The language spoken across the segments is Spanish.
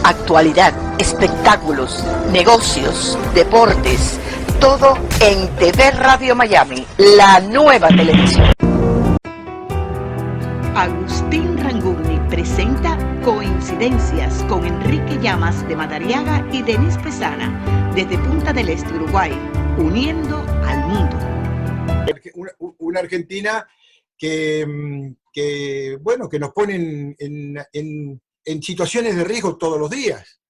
actualidad, espectáculos, negocios, deportes, todo en TV Radio Miami, la nueva televisión. Agustín Ranguni presenta Coincidencias con Enrique Llamas de Madariaga y Denise Pesana, desde Punta del Este, Uruguay, uniendo al mundo. Una Argentina que nos ponen en situaciones de riesgo todos los días.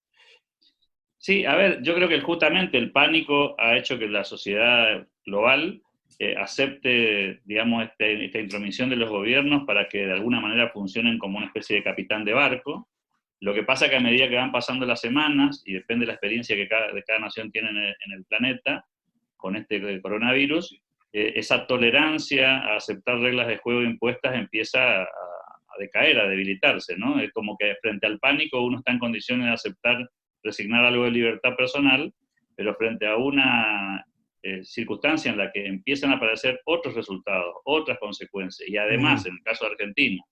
Sí, a ver, yo creo que justamente el pánico ha hecho que la sociedad global acepte, digamos, esta intromisión de los gobiernos para que de alguna manera funcionen como una especie de capitán de barco. Lo que pasa es que a medida que van pasando las semanas, y depende de la experiencia que cada nación tiene en el planeta con este coronavirus, esa tolerancia a aceptar reglas de juego impuestas empieza a decaer, a debilitarse, ¿no? Es como que frente al pánico uno está en condiciones de aceptar, resignar algo de libertad personal, pero frente a una circunstancia en la que empiezan a aparecer otros resultados, otras consecuencias, y además, en el caso de Argentina,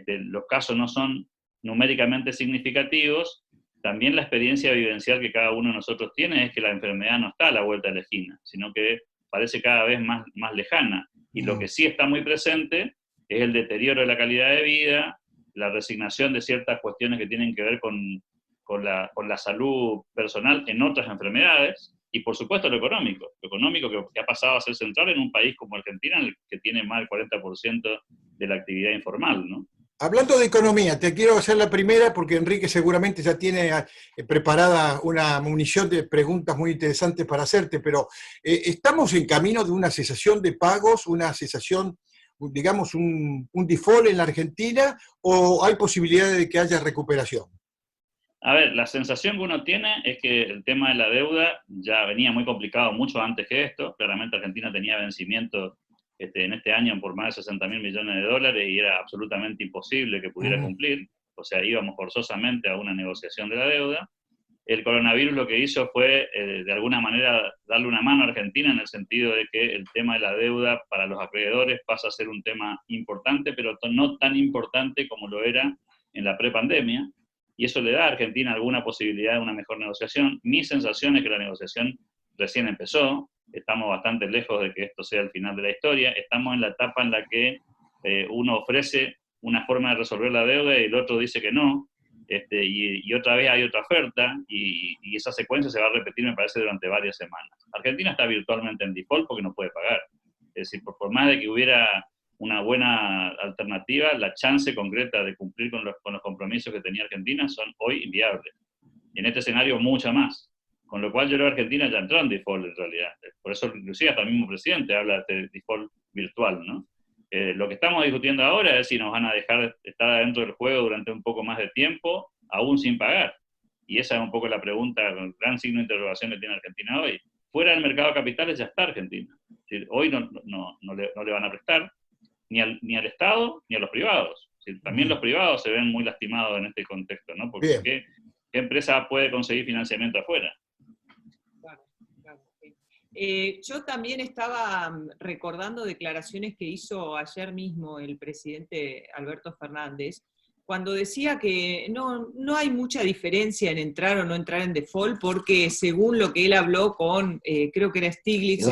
los casos no son numéricamente significativos, también la experiencia vivencial que cada uno de nosotros tiene es que la enfermedad no está a la vuelta de la esquina, sino que parece cada vez más lejana. Y lo que sí está muy presente es el deterioro de la calidad de vida, la resignación de ciertas cuestiones que tienen que ver con la salud personal en otras enfermedades, y por supuesto lo económico que ha pasado a ser central en un país como Argentina, en el que tiene más del 40% de la actividad informal, ¿no? Hablando de economía, te quiero hacer la primera porque Enrique seguramente ya tiene preparada una munición de preguntas muy interesantes para hacerte, pero ¿estamos en camino de una cesación de pagos, una cesación, digamos, un default en la Argentina, o hay posibilidades de que haya recuperación? A ver, la sensación que uno tiene es que el tema de la deuda ya venía muy complicado mucho antes que esto. Claramente Argentina tenía vencimiento en este año por más de 60.000 millones de dólares y era absolutamente imposible que pudiera cumplir. O sea, íbamos forzosamente a una negociación de la deuda. El coronavirus lo que hizo fue, de alguna manera, darle una mano a Argentina en el sentido de que el tema de la deuda para los acreedores pasa a ser un tema importante, pero no tan importante como lo era en la prepandemia. Y eso le da a Argentina alguna posibilidad de una mejor negociación. Mi sensación es que la negociación recién empezó, estamos bastante lejos de que esto sea el final de la historia, estamos en la etapa en la que uno ofrece una forma de resolver la deuda y el otro dice que no, y otra vez hay otra oferta, y esa secuencia se va a repetir, me parece, durante varias semanas. Argentina está virtualmente en default porque no puede pagar. Es decir, por más de que hubiera una buena alternativa, la chance concreta de cumplir con los compromisos que tenía Argentina son hoy inviables. Y en este escenario mucha más. Con lo cual yo creo que Argentina ya entró en default en realidad. Por eso inclusive hasta el mismo presidente habla de este default virtual, ¿no? Lo que estamos discutiendo ahora es si nos van a dejar estar adentro del juego durante un poco más de tiempo, aún sin pagar. Y esa es un poco la pregunta, el gran signo de interrogación que tiene Argentina hoy. Fuera del mercado de capitales ya está Argentina. Es decir, hoy no le van a prestar, ni al Estado ni a los privados. Es decir, también los privados se ven muy lastimados en este contexto, ¿no? Porque ¿qué empresa puede conseguir financiamiento afuera? Claro, claro. Yo también estaba recordando declaraciones que hizo ayer mismo el presidente Alberto Fernández, cuando decía que no hay mucha diferencia en entrar o no entrar en default, porque según lo que él habló con, creo que era Stiglitz,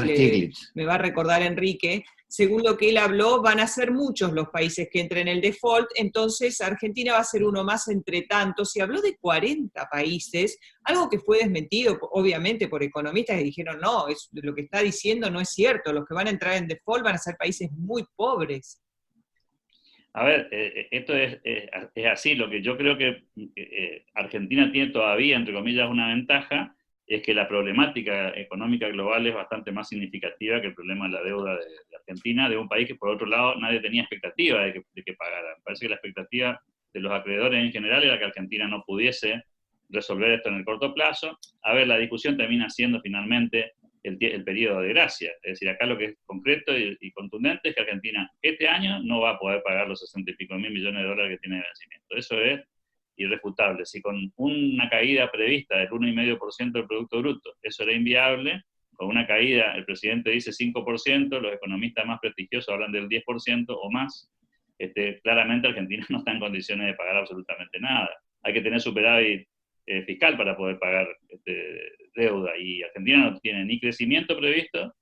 me va a recordar Enrique, según lo que él habló, van a ser muchos los países que entren en el default, entonces Argentina va a ser uno más entre tantos. Se habló de 40 países, algo que fue desmentido, obviamente, por economistas que dijeron, no, lo que está diciendo no es cierto, los que van a entrar en default van a ser países muy pobres. A ver, esto es así. Lo que yo creo que Argentina tiene todavía, entre comillas, una ventaja, es que la problemática económica global es bastante más significativa que el problema de la deuda de Argentina, de un país que por otro lado nadie tenía expectativa de que pagara. Parece que la expectativa de los acreedores en general era que Argentina no pudiese resolver esto en el corto plazo. A ver, la discusión termina siendo finalmente el periodo de gracia. Es decir, acá lo que es concreto y contundente es que Argentina este año no va a poder pagar los 60 y pico mil millones de dólares que tiene de vencimiento. Eso es irrefutable. Si con una caída prevista del 1,5% del Producto Bruto eso era inviable, con una caída, el presidente dice 5%, los economistas más prestigiosos hablan del 10% o más, claramente Argentina no está en condiciones de pagar absolutamente nada. Hay que tener superávit fiscal para poder pagar deuda, y Argentina no tiene ni crecimiento previsto,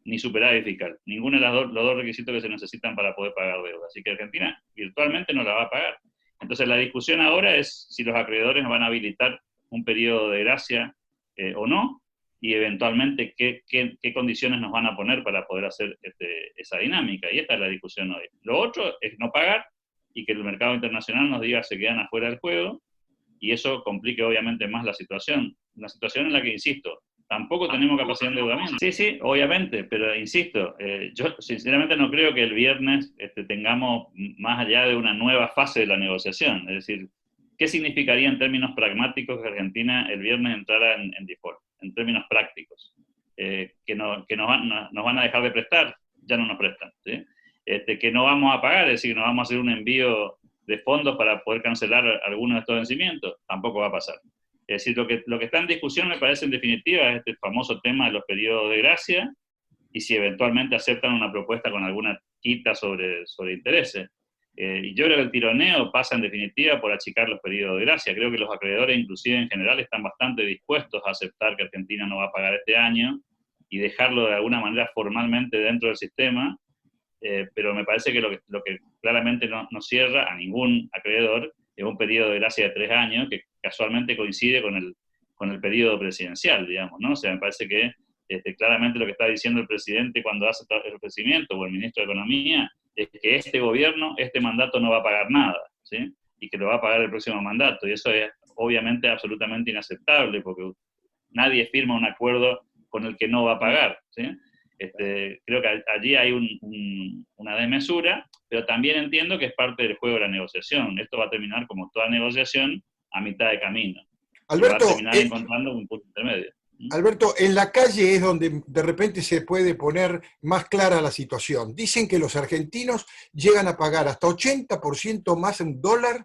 ni superávit fiscal. Ninguno de los dos requisitos que se necesitan para poder pagar deuda. Así que Argentina virtualmente no la va a pagar. Entonces la discusión ahora es si los acreedores van a habilitar un periodo de gracia o no, y eventualmente qué condiciones nos van a poner para poder hacer esa dinámica. Y esta es la discusión hoy. Lo otro es no pagar y que el mercado internacional nos diga se quedan afuera del juego, y eso complique obviamente más la situación en la que, insisto, tampoco tenemos capacidad de endeudamiento. Sí, sí, obviamente, pero insisto, yo sinceramente no creo que el viernes tengamos más allá de una nueva fase de la negociación. Es decir, ¿qué significaría en términos pragmáticos que Argentina el viernes entrara en default? En términos prácticos. Que nos van a dejar de prestar, ya no nos prestan. ¿Sí? Que no vamos a pagar, es decir, no vamos a hacer un envío de fondos para poder cancelar algunos de estos vencimientos, tampoco va a pasar. Es decir, lo que está en discusión me parece en definitiva es este famoso tema de los periodos de gracia, y si eventualmente aceptan una propuesta con alguna quita sobre intereses. Y yo creo que el tironeo pasa en definitiva por achicar los periodos de gracia. Creo que los acreedores, inclusive en general, están bastante dispuestos a aceptar que Argentina no va a pagar este año y dejarlo de alguna manera formalmente dentro del sistema, pero me parece que lo que claramente no cierra a ningún acreedor es un periodo de gracia de 3 años, que casualmente coincide con el periodo presidencial, digamos, ¿no? O sea, me parece que claramente lo que está diciendo el presidente cuando hace el ofrecimiento, o el ministro de Economía, es que este gobierno, este mandato no va a pagar nada, ¿sí? Y que lo va a pagar el próximo mandato, y eso es obviamente absolutamente inaceptable, porque nadie firma un acuerdo con el que no va a pagar, ¿sí? Creo que allí hay una desmesura, pero también entiendo que es parte del juego de la negociación. Esto va a terminar, como toda negociación, a mitad de camino. Alberto, va a terminar encontrando un punto intermedio. Alberto, en la calle es donde de repente se puede poner más clara la situación. Dicen que los argentinos llegan a pagar hasta 80% más en dólar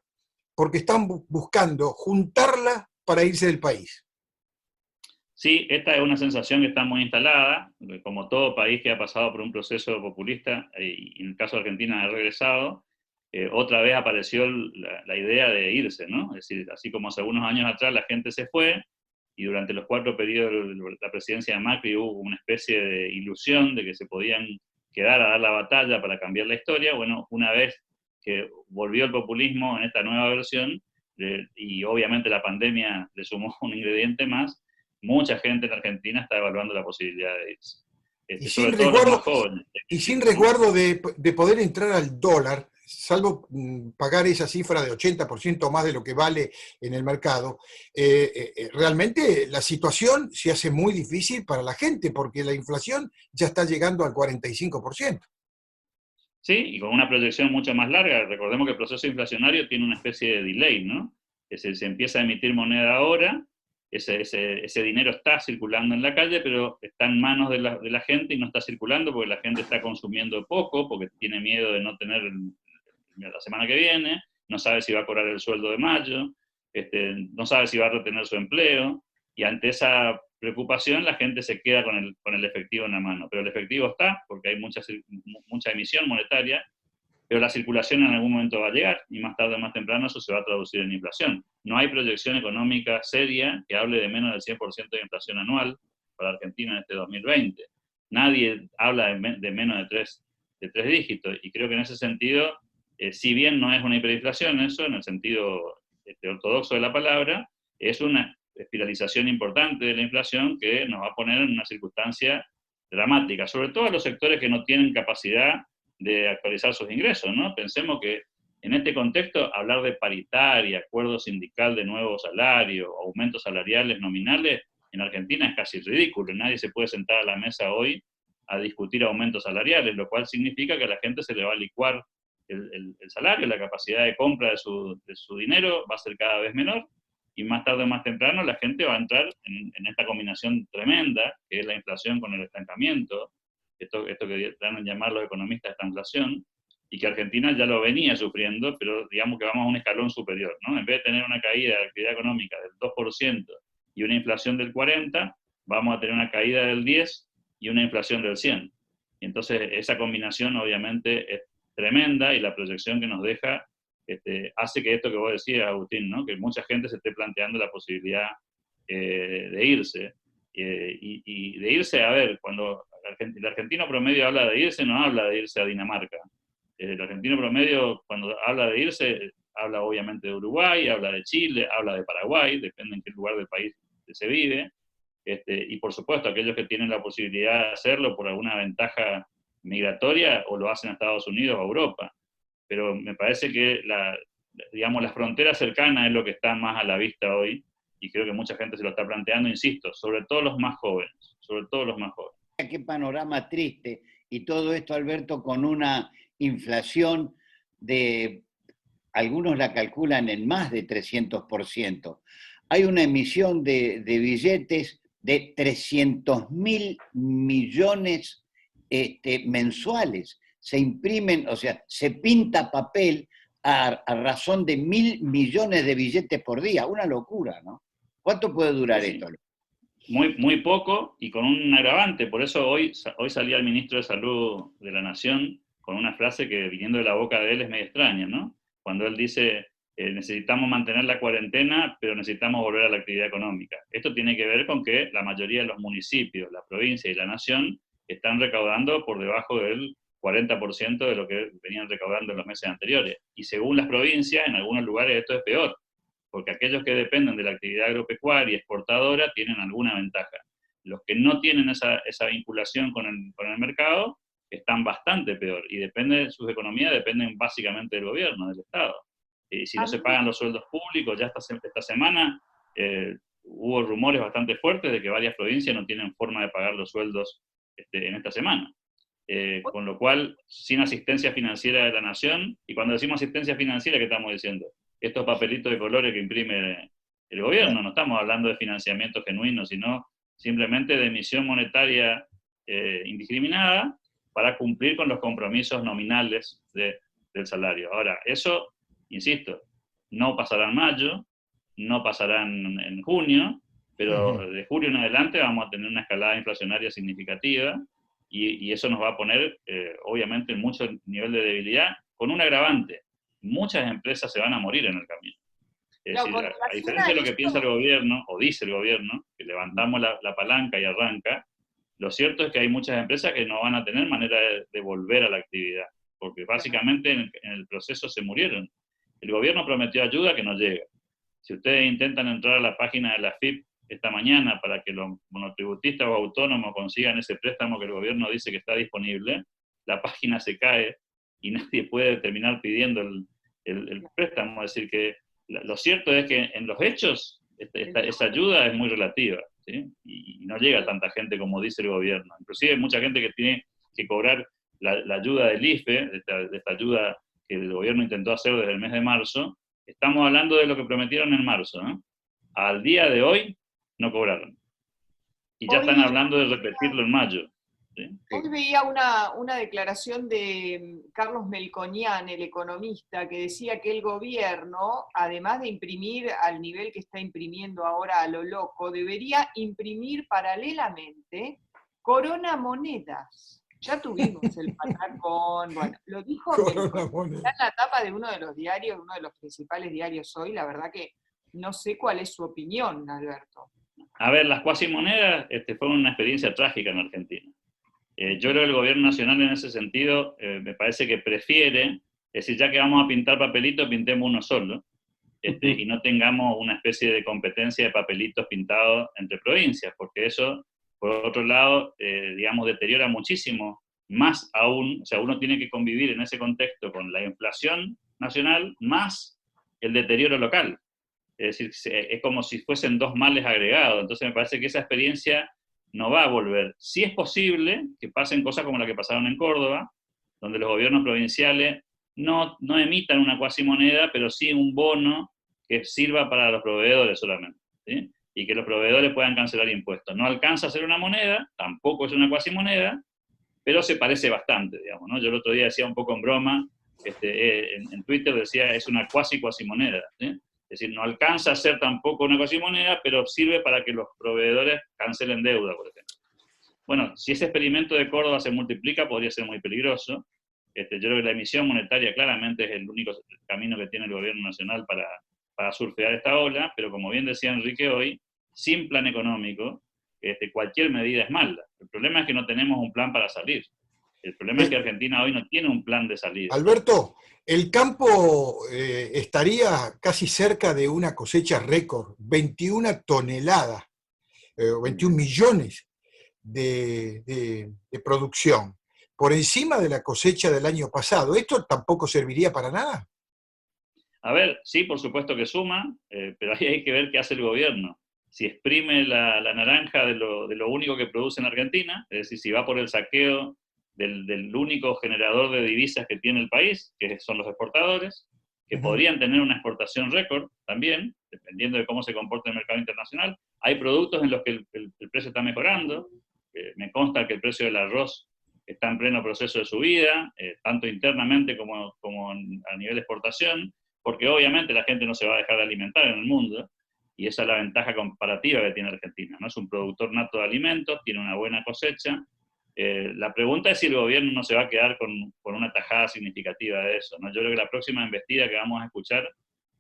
porque están buscando juntarla para irse del país. Sí, esta es una sensación que está muy instalada, como todo país que ha pasado por un proceso populista, y en el caso de Argentina ha regresado, otra vez apareció la idea de irse, ¿no? Es decir, así como hace unos años atrás la gente se fue, y durante los 4 periodos de la presidencia de Macri hubo una especie de ilusión de que se podían quedar a dar la batalla para cambiar la historia. Bueno, una vez que volvió el populismo en esta nueva versión, y obviamente la pandemia le sumó un ingrediente más, mucha gente en Argentina está evaluando la posibilidad de irse. Y sobre todo los más jóvenes. Y sin resguardo de poder entrar al dólar, salvo pagar esa cifra de 80% más de lo que vale en el mercado, realmente la situación se hace muy difícil para la gente, porque la inflación ya está llegando al 45%. Sí, y con una proyección mucho más larga. Recordemos que el proceso inflacionario tiene una especie de delay, ¿no? Se empieza a emitir moneda ahora, ese dinero está circulando en la calle, pero está en manos de la gente y no está circulando porque la gente está consumiendo poco, porque tiene miedo de no tener la semana que viene, no sabe si va a cobrar el sueldo de mayo, no sabe si va a retener su empleo, y ante esa preocupación la gente se queda con el efectivo en la mano. Pero el efectivo está, porque hay mucha emisión monetaria, pero la circulación en algún momento va a llegar, y más tarde o más temprano eso se va a traducir en inflación. No hay proyección económica seria que hable de menos del 100% de inflación anual para Argentina en este 2020. Nadie habla de menos de tres dígitos, y creo que en ese sentido, si bien no es una hiperinflación eso, en el sentido ortodoxo de la palabra, es una espiralización importante de la inflación que nos va a poner en una circunstancia dramática, sobre todo a los sectores que no tienen capacidad de actualizar sus ingresos, ¿no? Pensemos que en este contexto hablar de paritaria, acuerdo sindical de nuevo salario, aumentos salariales nominales, en Argentina es casi ridículo. Nadie se puede sentar a la mesa hoy a discutir aumentos salariales, lo cual significa que a la gente se le va a licuar el salario, la capacidad de compra de su dinero va a ser cada vez menor, y más tarde o más temprano la gente va a entrar en esta combinación tremenda, que es la inflación con el estancamiento, esto que dan a llamar los economistas estanflación, y que Argentina ya lo venía sufriendo, pero digamos que vamos a un escalón superior, ¿no? En vez de tener una caída de la actividad económica del 2% y una inflación del 40%, vamos a tener una caída del 10% y una inflación del 100%. Y entonces esa combinación obviamente es tremenda, y la proyección que nos deja hace que esto que vos decías, Agustín, ¿no? Que mucha gente se esté planteando la posibilidad de irse. Y de irse, a ver, cuando el argentino promedio habla de irse, no habla de irse a Dinamarca. El argentino promedio, cuando habla de irse, habla obviamente de Uruguay, habla de Chile, habla de Paraguay, depende en qué lugar del país se vive. Y por supuesto, aquellos que tienen la posibilidad de hacerlo por alguna ventaja migratoria, o lo hacen a Estados Unidos o a Europa. Pero me parece que digamos, la frontera cercana es lo que está más a la vista hoy, y creo que mucha gente se lo está planteando, insisto, sobre todo los más jóvenes, sobre todo los más jóvenes. Qué panorama triste, y todo esto, Alberto, con una inflación de, algunos la calculan en más de 300%. Hay una emisión de billetes de 300.000 millones mensuales. Se imprimen, o sea, se pinta papel a razón de 1.000 millones de billetes por día. Una locura, ¿no? ¿Cuánto puede durar esto? Muy, muy poco, y con un agravante. Por eso hoy salía el ministro de Salud de la Nación con una frase que, viniendo de la boca de él, es medio extraña, ¿no? Cuando él dice, necesitamos mantener la cuarentena, pero necesitamos volver a la actividad económica. Esto tiene que ver con que la mayoría de los municipios, la provincia y la nación están recaudando por debajo del 40% de lo que venían recaudando en los meses anteriores. Y según las provincias, en algunos lugares esto es peor, porque aquellos que dependen de la actividad agropecuaria y exportadora tienen alguna ventaja. Los que no tienen esa vinculación con el mercado están bastante peor, y sus economías dependen básicamente del gobierno, del Estado. Y si no se pagan los sueldos públicos, ya esta semana hubo rumores bastante fuertes de que varias provincias no tienen forma de pagar los sueldos en esta semana. Con lo cual, sin asistencia financiera de la nación, y cuando decimos asistencia financiera, ¿qué estamos diciendo? Estos papelitos de colores que imprime el gobierno, no estamos hablando de financiamiento genuino, sino simplemente de emisión monetaria indiscriminada para cumplir con los compromisos nominales del salario. Ahora, eso, insisto, no pasará en mayo, no pasará en junio, pero de julio en adelante vamos a tener una escalada inflacionaria significativa, y eso nos va a poner, obviamente, en mucho nivel de debilidad, con un agravante. Muchas empresas se van a morir en el camino. Es decir, a diferencia de lo que piensa el gobierno, o dice el gobierno, que levantamos la palanca y arranca, lo cierto es que hay muchas empresas que no van a tener manera de volver a la actividad, porque básicamente en el proceso se murieron. El gobierno prometió ayuda que no llega. Si ustedes intentan entrar a la página de la AFIP esta mañana para que los monotributistas o autónomos consigan ese préstamo que el gobierno dice que está disponible, la página se cae y nadie puede terminar pidiendo el préstamo. Es decir, que lo cierto es que en los hechos esa ayuda es muy relativa, ¿sí? Y no llega a tanta gente como dice el gobierno. Inclusive hay mucha gente que tiene que cobrar la ayuda del IFE, de esta ayuda que el gobierno intentó hacer desde el mes de marzo. Estamos hablando de lo que prometieron en marzo, ¿no? Al día de hoy no cobraron. Y ya están hablando de repetirlo en mayo. ¿Sí? Hoy veía una declaración de Carlos Melconian, el economista, que decía que el gobierno, además de imprimir al nivel que está imprimiendo ahora a lo loco, debería imprimir paralelamente coronamonedas. Ya tuvimos el patacón, bueno, lo dijo Melconian, está en la tapa de uno de los diarios, uno de los principales diarios hoy. La verdad que no sé cuál es su opinión, Alberto. A ver, las cuasimonedas fueron una experiencia trágica en Argentina. Yo creo que el gobierno nacional en ese sentido me parece que prefiere, es decir, ya que vamos a pintar papelitos, pintemos uno solo, y no tengamos una especie de competencia de papelitos pintados entre provincias, porque eso, por otro lado, digamos, deteriora muchísimo, más aún, o sea, uno tiene que convivir en ese contexto con la inflación nacional más el deterioro local. Es decir, es como si fuesen dos males agregados. Entonces me parece que esa experiencia no va a volver. Sí es posible que pasen cosas como la que pasaron en Córdoba, donde los gobiernos provinciales no emitan una cuasimoneda, pero sí un bono que sirva para los proveedores solamente, ¿sí? Y que los proveedores puedan cancelar impuestos. No alcanza a ser una moneda, tampoco es una cuasimoneda, pero se parece bastante, digamos, ¿no? Yo el otro día decía un poco en broma, en Twitter decía, es una cuasimoneda, ¿sí? Es decir, no alcanza a ser tampoco una cuasimoneda, pero sirve para que los proveedores cancelen deuda, por ejemplo. Bueno, si ese experimento de Córdoba se multiplica, podría ser muy peligroso. Yo creo que la emisión monetaria claramente es el único camino que tiene el gobierno nacional para surfear esta ola, pero como bien decía Enrique hoy, sin plan económico, cualquier medida es mala. El problema es que no tenemos un plan para salir. El problema es que Argentina hoy no tiene un plan de salida. Alberto, el campo estaría casi cerca de una cosecha récord, 21 toneladas, 21 millones de producción, por encima de la cosecha del año pasado. ¿Esto tampoco serviría para nada? A ver, sí, por supuesto que suma, pero ahí hay que ver qué hace el gobierno. Si exprime la naranja de lo único que produce en Argentina, es decir, si va por el saqueo del único generador de divisas que tiene el país, que son los exportadores, que podrían tener una exportación récord también, dependiendo de cómo se comporte el mercado internacional. Hay productos en los que el precio está mejorando. Me consta que el precio del arroz está en pleno proceso de subida, tanto internamente como a nivel de exportación, porque obviamente la gente no se va a dejar de alimentar en el mundo, y esa es la ventaja comparativa que tiene Argentina, ¿no? Es un productor nato de alimentos, tiene una buena cosecha. La pregunta es si el gobierno no se va a quedar con una tajada significativa de eso, ¿no? Yo creo que la próxima embestida que vamos a escuchar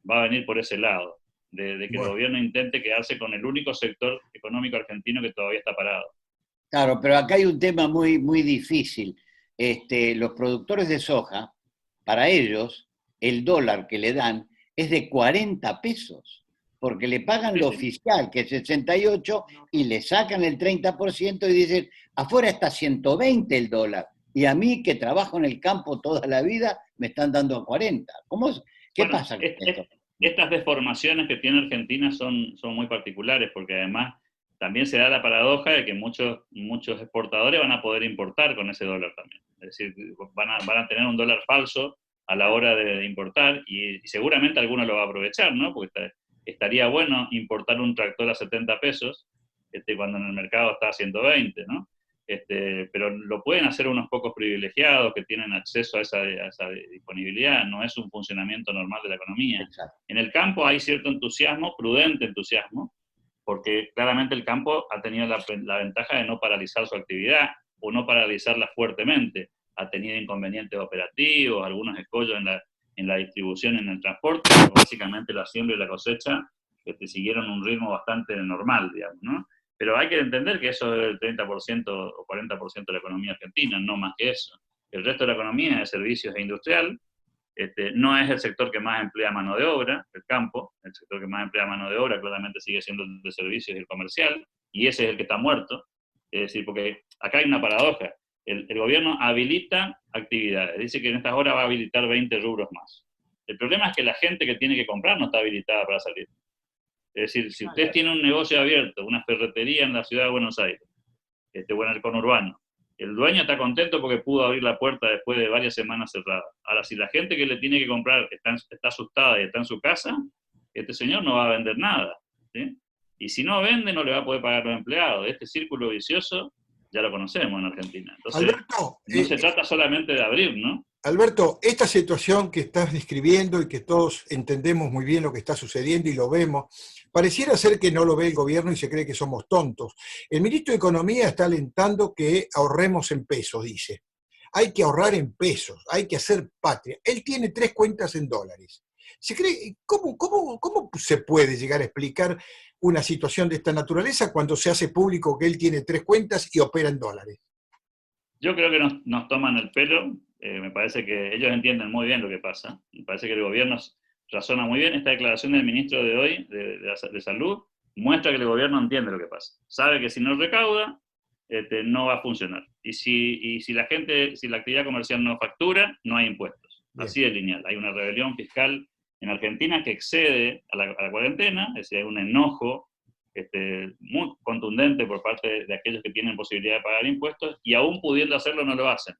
va a venir por ese lado, de que el gobierno intente quedarse con el único sector económico argentino que todavía está parado. Claro, pero acá hay un tema muy, muy difícil. Los productores de soja, para ellos, el dólar que le dan es de 40 pesos, porque le pagan lo oficial, que es 68, y le sacan el 30% y dicen, afuera está 120 el dólar, y a mí que trabajo en el campo toda la vida, me están dando a 40. ¿Qué pasa con esto? Estas deformaciones que tiene Argentina son muy particulares, porque además también se da la paradoja de que muchos exportadores van a poder importar con ese dólar también. Es decir, van a tener un dólar falso a la hora de importar, y seguramente alguno lo va a aprovechar, ¿no? Porque estaría bueno importar un tractor a 70 pesos cuando en el mercado está a 120, ¿no? Pero lo pueden hacer unos pocos privilegiados que tienen acceso a esa disponibilidad, no es un funcionamiento normal de la economía. Exacto. En el campo hay cierto entusiasmo, prudente entusiasmo, porque claramente el campo ha tenido la ventaja de no paralizar su actividad, o no paralizarla fuertemente. Ha tenido inconvenientes operativos, algunos escollos en la distribución, en el transporte, pero básicamente la siembra y la cosecha siguieron un ritmo bastante normal, digamos, ¿no? Pero hay que entender que eso es el 30% o 40% de la economía argentina, no más que eso. El resto de la economía es de servicios e industrial. No es el sector que más emplea mano de obra, el campo. El sector que más emplea mano de obra claramente sigue siendo el de servicios y el comercial, y ese es el que está muerto. Es decir, porque acá hay una paradoja. El gobierno habilita actividades, dice que en estas horas va a habilitar 20 rubros más. El problema es que la gente que tiene que comprar no está habilitada para salir. Es decir, si ustedes tienen un negocio abierto, una ferretería en la ciudad de Buenos Aires, o en el conurbano, el dueño está contento porque pudo abrir la puerta después de varias semanas cerradas. Ahora, si la gente que le tiene que comprar está asustada y está en su casa, este señor no va a vender nada, ¿sí? Y si no vende, no le va a poder pagar a los empleados. Este círculo vicioso ya lo conocemos en Argentina. Entonces, Alberto, no se trata solamente de abrir, ¿no? Alberto, esta situación que estás describiendo y que todos entendemos muy bien lo que está sucediendo y lo vemos, pareciera ser que no lo ve el gobierno y se cree que somos tontos. El ministro de Economía está alentando que ahorremos en pesos, dice. Hay que ahorrar en pesos, hay que hacer patria. Él tiene 3 cuentas en dólares. ¿Se cree, cómo se puede llegar a explicar una situación de esta naturaleza cuando se hace público que él tiene 3 cuentas y opera en dólares? Yo creo que nos toman el pelo. Me parece que ellos entienden muy bien lo que pasa. Me parece que el gobierno razona muy bien. Esta declaración del ministro de hoy, de Salud, muestra que el gobierno entiende lo que pasa. Sabe que si no recauda, no va a funcionar. Y si la actividad comercial no factura, no hay impuestos. Bien. Así de lineal. Hay una rebelión fiscal en Argentina que excede a la cuarentena, es decir, hay un enojo muy contundente por parte de aquellos que tienen posibilidad de pagar impuestos, y aún pudiendo hacerlo no lo hacen.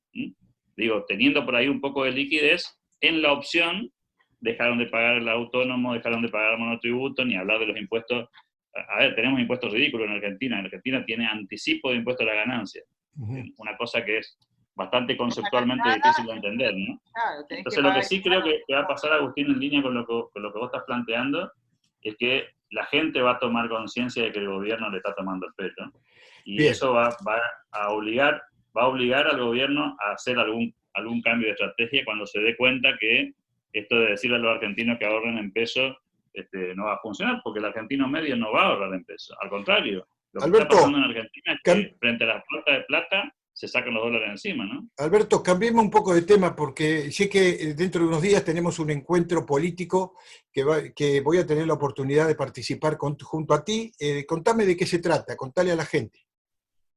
Digo, teniendo por ahí un poco de liquidez, en la opción dejaron de pagar el autónomo, dejaron de pagar el monotributo, ni hablar de los impuestos. A ver, tenemos impuestos ridículos en Argentina. En Argentina tiene anticipo de impuesto a la ganancia. Una cosa que es bastante conceptualmente difícil de entender, ¿no? Claro, entonces lo que sí creo que va a pasar, Agustín, en línea con lo que vos estás planteando, es que la gente va a tomar conciencia de que el gobierno le está tomando el pelo. Y bien, eso va a obligar al gobierno a hacer algún algún cambio de estrategia cuando se dé cuenta que esto de decirle a los argentinos que ahorren en pesos no va a funcionar, porque el argentino medio no va a ahorrar en pesos. Al contrario, lo que Alberto, está pasando en Argentina es que frente a las faltas de plata se sacan los dólares encima, ¿no? Alberto, cambiemos un poco de tema porque sé que dentro de unos días tenemos un encuentro político que voy a tener la oportunidad de participar junto a ti. Contame de qué se trata, contale a la gente.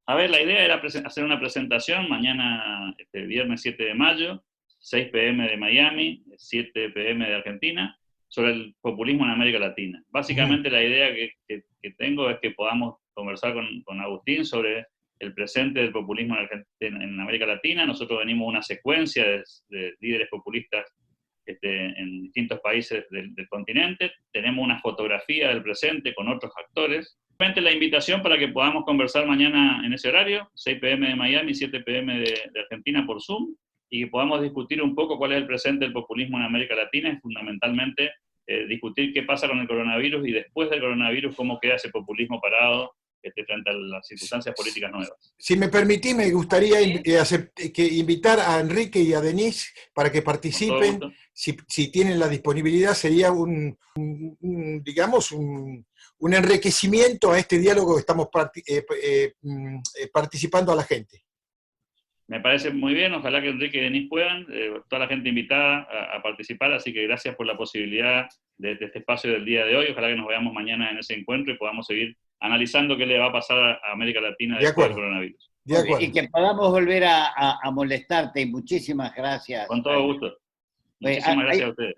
A ver, la idea era hacer una presentación mañana, viernes 7 de mayo, 6 p.m. de Miami, 7 p.m. de Argentina, sobre el populismo en América Latina. Básicamente la idea que tengo es que podamos conversar con Agustín sobre el presente del populismo en América Latina. Nosotros venimos una secuencia de líderes populistas en distintos países del continente. Tenemos una fotografía del presente con otros actores. Simplemente la invitación para que podamos conversar mañana en ese horario, 6 p.m. de Miami, 7 p.m. de Argentina por Zoom, y que podamos discutir un poco cuál es el presente del populismo en América Latina, y fundamentalmente discutir qué pasa con el coronavirus y después del coronavirus cómo queda ese populismo parado frente a las circunstancias políticas nuevas. Si me permitís, me gustaría invitar a Enrique y a Denise para que participen. Si tienen la disponibilidad, sería digamos, un enriquecimiento a este diálogo que estamos participando a la gente. Me parece muy bien, ojalá que Enrique y Denise puedan, toda la gente invitada a participar, así que gracias por la posibilidad de este espacio del día de hoy. Ojalá que nos veamos mañana en ese encuentro y podamos seguir analizando qué le va a pasar a América Latina después del coronavirus. De acuerdo. Y que podamos volver a molestarte, y muchísimas gracias. Con todo gusto. Muchísimas gracias a ustedes.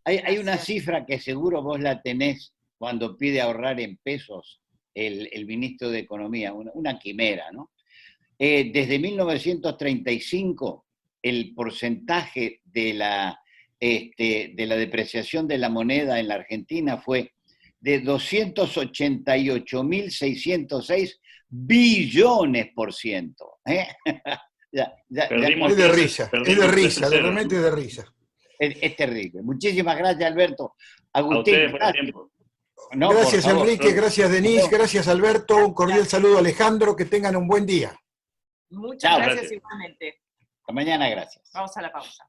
Hay una cifra que seguro vos la tenés cuando pide ahorrar en pesos el ministro de Economía, una quimera, ¿no? Desde 1935, el porcentaje de la depreciación de la moneda en la Argentina fue de 288.606 billones por ciento. Es de risa, realmente de risa. Es terrible. Muchísimas gracias, Alberto. Agustín, a ustedes por el tiempo. No, gracias, Enrique, gracias, Denise, gracias, Alberto. Un cordial saludo, Alejandro. Que tengan un buen día. Muchas gracias igualmente. Hasta mañana, gracias. Vamos a la pausa.